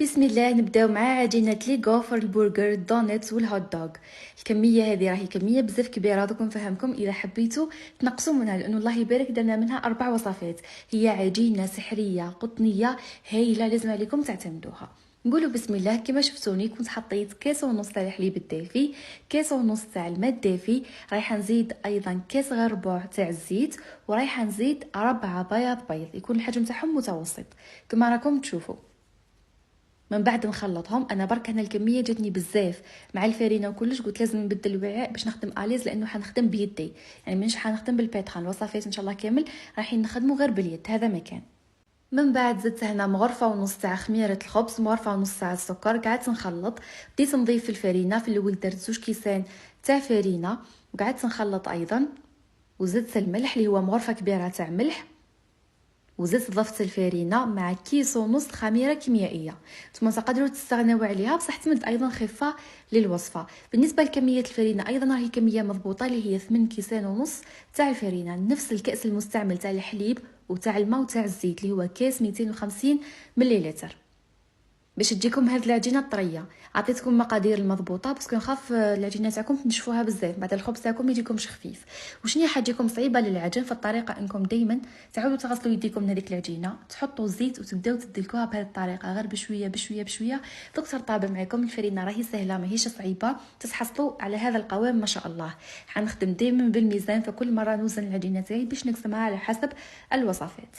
بسم الله. نبداو مع عجينه لي غوفر، البرجر، الدونيتس والهوت دوغ. الكميه هذه راهي كميه بزاف كبيره. دوك نفهمكم اذا حبيتوا تنقصوا منها، لانه الله يبارك درنا منها 4 وصفات. هي عجينه سحريه قطنيه هايله، لازم عليكم تعتمدوها. نقولوا بسم الله. كما شفتوني كنت حطيت كاس ونص تاع الحليب الدافي، كاس ونص تاع الماء الدافي، رايحه نزيد ايضا كاس غير ربع تاع الزيت، ورايحه نزيد 4 بيض يكون الحجم تاعهم متوسط كما راكم تشوفوا. من بعد نخلطهم انا برك هنا الكميه جاتني بزاف مع الفرينه وكلش، قلت لازم نبدل الوعاء باش نخدم اليز، لانه حنخدم بيدي، يعني مش حنخدم بالبيتران. الوصفات ان شاء الله كامل رايحين نخدموا غير باليد، هذا مكان. من بعد زدت هنا مغرفه ونص تاع خميره الخبز، مغرفه ونص تاع السكر، قعدت نخلط. بديت نضيف الفرينه. في الاول درت 2 كيسان تاع فرينه وقعدت نخلط ايضا، وزدت الملح اللي هو مغرفه كبيره تاع ملح، وزدت ضفت الفرينه مع كيس ونص خميره كيميائيه. نتوما تقدروا تستغنوا عليها، بصح تمد ايضا خفه للوصفه. بالنسبه لكميه الفرينه ايضا راهي كميه مضبوطه، اللي هي 8 كيسان ونص تاع الفرينه، نفس الكاس المستعمل تاع الحليب وتاع الماء وتاع الزيت اللي هو كاس 250 مليلتر، باش تجيكم هذه العجينه طريه. عطيتكم مقادير المضبوطه باسكو نخاف العجينه تاعكم تنشفوها بزاف، بعد الخبز تاعكم يجيكمش خفيف. وشنو حاجيكم صعيبه للعجن في الطريقه، انكم دائما تعاودوا تغسلوا يديكم من هذيك العجينه، تحطوا الزيت وتبداو تدلكوها بهذه الطريقه، غير بشويه بشويه بشويه دوك ترطاب معكم. الفرينه راهي سهله ماهيش صعيبه، تتحصلوا على هذا القوام ما شاء الله. حنخدم دائما بالميزان، فكل مره نوزن العجينه تاعي باش نقسمها على حسب الوصفات.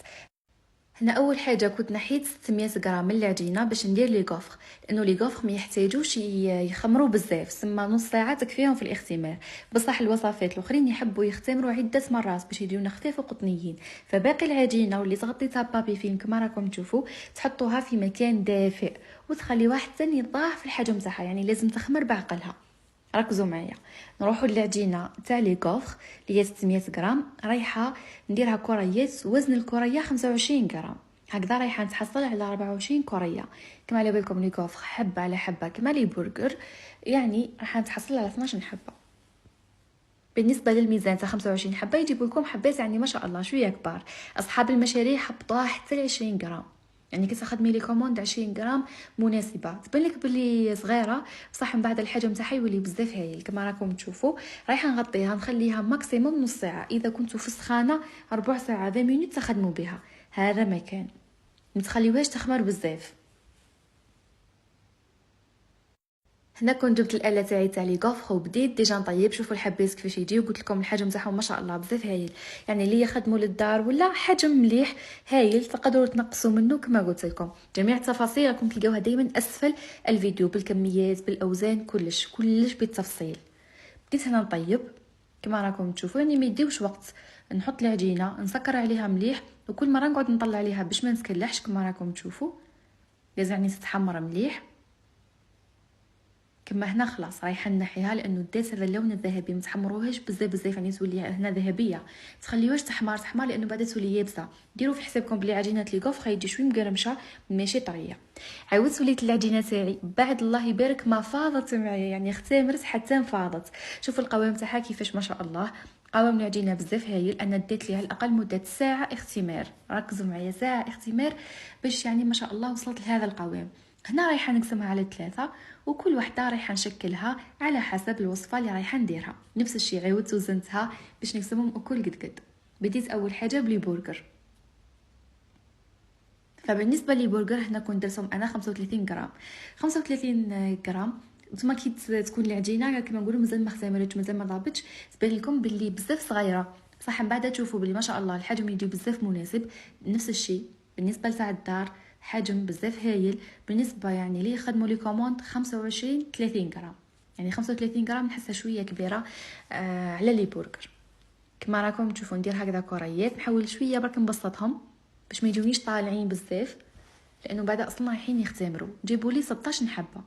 هنا اول حاجه كنت نحيت 600 غرام من العجينه باش ندير لي غوفر، لانه لي غوفر ما يحتاجوش يخمروا بزاف، سما نص ساعه تكفيهم في الاختمار. بصح الوصفات الاخرين يحبوا يختمروا عده مرات باش يجيونا خفيف وقطنيين. فباقي العجينه واللي تغطيتها بابي فيلم كما راكم تشوفوا، تحطوها في مكان دافئ وتخليوها حتى يضاعف في الحجم تاعها، يعني لازم تخمر بعقلها. ركزوا معايا. نروحوا للعجينه تاع لي غوفر اللي هي 600 غرام، رايحه نديرها كريات، وزن الكريه 25 غرام، هكذا رايحه نتحصل على 24 كريه. كما على بالكم لي غوفر حبه على حبه كما لي برجر، يعني راح نتحصل على 12 حبه. بالنسبه للميزان تاع 25 حبه يجيبوا لكم حبات يعني ما شاء الله شويه كبار. اصحاب المشاريع حبطوها حتى ل 20 غرام، يعني كي تخدمي لي كوموند 20 غرام مناسبه، تبان لك بلي صغيره بصح من بعد الحجم تاعها يولي بزاف هايل. كما راكم تشوفوا رايحه نغطيها نخليها ماكسيموم نص ساعه، اذا كنتوا في السخانه ربع ساعه 20 مينوت تخدموا بها، هذا مكان. ما تخليوهاش تخمر بزاف. هنا كنت جبت الاله تاعي لي غوفر وبديت ديجا نطيب. شوفوا الحبيس كيفاش يجي، وقلت لكم الحجم تاعهم ما شاء الله بزاف هايل، يعني اللي يخدموا للدار ولا حجم مليح هايل تقدروا تنقصوا منه. كما قلت لكم جميع التفاصيل راكم تلقاوها دائما اسفل الفيديو، بالكميات بالاوزان كلش بالتفصيل. بديت هنا نطيب كما راكم تشوفوا، يعني ما يديوش وقت. نحط العجينه نسكر عليها مليح، وكل مره نقعد نطلع عليها باش ما نسكلحش. كما راكم تشوفوا لازم يعني تتحمر مليح. كما هنا خلاص رايحه نحيها، لانه دات هذا اللون الذهبي، ما تحمروهاش بزاف يعني تولي هنا ذهبيه، تخليوهاش تحمر لانه بعد تولي يابسه. ديروا في حسابكم بلي عجينه لي غوفر يجي شوي مقرمشه ماشي طريه. عاودت وليت العجينه تاعي بعد الله يبارك ما فاضت معايا، يعني اختمرت حتى انفاضت. شوفوا القوام تاعها كيفاش ما شاء الله، قوام العجينه بزاف هايل. انا ديت ليها الاقل مده ساعه اختمار، ركزوا معايا ساعه اختمار باش يعني ما شاء الله وصلت لهذا القوام. هنا رايحه نقسمها على 3، وكل وحده رايحه نشكلها على حسب الوصفه اللي رايحه نديرها. نفس الشيء عاودت وزنتها باش نقسمهم اكل قد. بديت اول حاجه بلي برجر. فبالنسبه لي برجر هنا كنت درتهم انا 35 غرام. 35 غرام نتوما كي تكون العجينه كما نقولوا مازال ما اختمرتش مازال ما ضابطش، تبان لكم باللي بزاف صغيره، صح من بعد تشوفوا باللي ما شاء الله الحجم يجي بزاف مناسب. نفس الشيء بالنسبه لتاع الدار، حجم بزاف هايل. بالنسبه يعني لي يخدموا لي كوموند 25 30 غرام، يعني 35 غرام نحسها شويه كبيره على لي برجر. كما راكم تشوفوا ندير هكذا كريات، نحاول شويه برك نبسطهم باش ما يجونيش طالعين بزاف، لانه بعد اصلا رايحين يختمروا. جيبوا لي 16 حبه.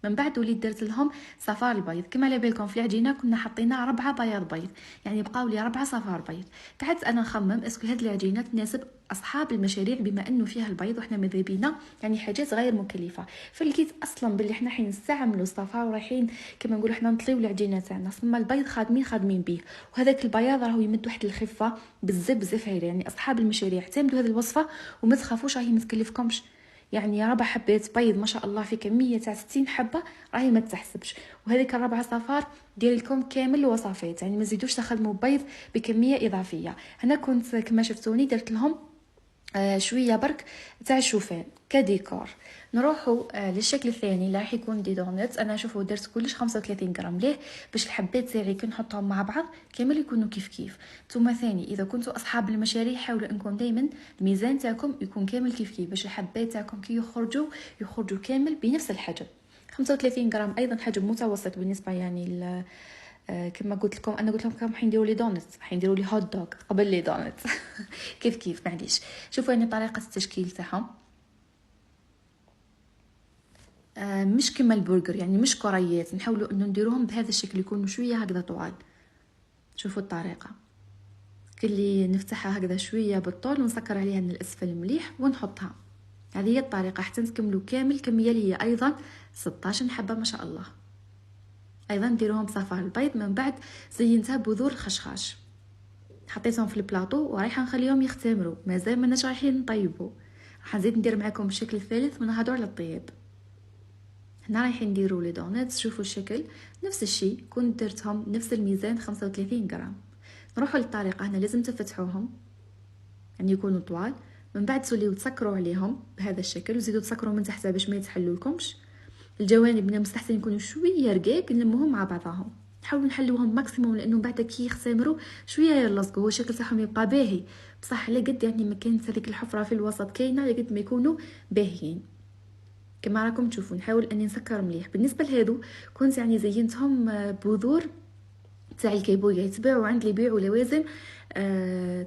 من بعد وليت درت لهم صفار البيض. كما على بالكم في العجينه كنا حطينا 4 بيض، يعني بقاو لي 4 صفار بيض. قعدت انا نخمم اسكو هاد العجينه تناسب اصحاب المشاريع بما انه فيها البيض وحنا ماذا بينا يعني حاجات غير مكلفه. فلقيت اصلا باللي حنا حين نستعملوا الصفار ورايحين كما نقولوا حنا نطليو العجينه تاعنا، ثم البيض خادمين به، وهذاك البياض راهو يمد واحد الخفه بزاف هايله. يعني اصحاب المشاريع اعتمدوا هذه الوصفه وما تخافوش راهي ما تكلفكمش، يعني 4 حبات بيض ما شاء الله في كميه تاع 60 حبه راهي ما تحسبش. وهذيك 4 صفار دير لكم كامل الوصفات، يعني ما تزيدوش تخدموا بيض بكميه اضافيه. هنا كنت كما شفتوني درت لهم شويه برك تاع الشوفان كديكور. نروحوا للشكل الثاني اللي راح يكون دي دونيت. انا شوفوا درت كلش 35 غرام ليه باش الحبات تاعي كي نحطهم مع بعض كامل يكونوا كيف كيف. ثم ثاني اذا كنتوا اصحاب المشاريع حاولوا انكم دائما الميزان تاعكم يكون كامل كيف كيف باش الحبات تاعكم كي يخرجوا كامل بنفس الحجم. 35 غرام ايضا حجم متوسط بالنسبه يعني كما قلت لكم. انا قلت لكم حنديروا لي دونت، حنديروا لي هوت دوغ قبل لي دونت كيف كيف معليش. شوفوا يعني طريقه التشكيل تاعهم مش كما البرجر، يعني مش كريات، نحاولوا انه نديروهم بهذا الشكل يكونوا شويه هكذا طوال. شوفوا الطريقه كلي نفتحها هكذا شويه بالطول ونسكر عليها من الاسفل مليح ونحطها. هذه هي الطريقه حتى نكملوا كامل الكميه اللي هي ايضا 16 حبه ما شاء الله. ايضا نديروهم بصفار البيض، من بعد زينتها بذور الخشخاش، حطيتهم في البلاطو ورايحه نخليهم يختمروا. مازال ماناش رايحين نطيبوا، راح نزيد ندير معكم الشكل الثالث ونهضر على الطيب. هنا رايحين نديروا لي دونيتس. شوفوا الشكل نفس الشيء كنت درتهم نفس الميزان 35 غرام. نروحوا للطريقه هنا لازم تفتحوهم يعني يكونوا طوال، من بعد توليو تسكروا عليهم بهذا الشكل وزيدوا تسكروا من تحت باش ما يتحلوا لكمش. الجوانب من المستحسن يكونوا شويه رقاق نلموهم مع بعضهم، نحاولوا نحلوهم ماكسيموم لانه بعد كي يختمروا شويه يلصقوا هو الشكل تاعهم يبقى باهي. بصح على قد يعني ما كانت هذيك الحفره في الوسط كاينه على قد ما يكونوا باهيين. كما راكم تشوفوا نحاول اني نسكر مليح. بالنسبه لهذو كنت يعني زينتهم بذور تاع الكيبويه، يتباعوا عند اللي يبيعوا لوازم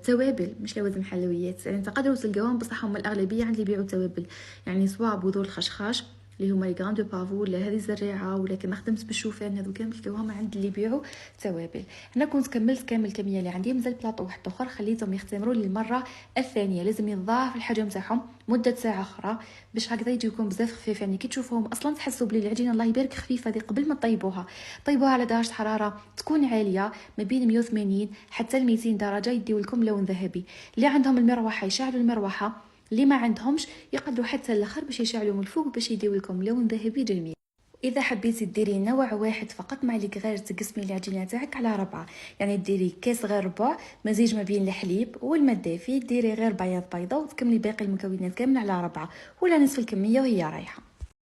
توابل مش لوازم حلويات، يعني تقدروا تلقاوهم بصح هما الاغلبيه عند اللي يبيعوا توابل، يعني سواء بذور الخشخاش اللي هما لي غرام دو بافو ولا هذه الزريعه، ولكن ما خدمت بالشوفان. هذو كامل تلقاوهم عند اللي يبيعوا توابل. هنا كنت كملت كامل الكميه اللي عندي، مازال بلاطو واحد اخر خليتهم يختمروا للمره الثانيه. لازم يتضاعف الحجم تاعهم مده ساعه اخرى باش هكذا يجيكم بزاف خفيف، يعني كي تشوفوهم اصلا تحسوا بلي العجينه الله يبارك خفيفه هذه. قبل ما طيبوها طيبوها على درجه حراره تكون عاليه ما بين 180 حتى 200 درجه، يديو لكم لون ذهبي. اللي عندهم المروحه يشعلوا المروحه، اللي ما عندهمش يقدروا حتى الاخر باش يشعلوا من الفوق باش يديو لكم لون ذهبي جميل. اذا حبيتي ديري نوع واحد فقط ما عليك غير تقسمي العجينه تاعك على 4، يعني ديري كاس غير ربع مزيج ما بين الحليب والماء الدافي، ديري غير بياض بيضه وتكملي باقي المكونات كامل على 4 ولا نصف الكميه وهي رايحه.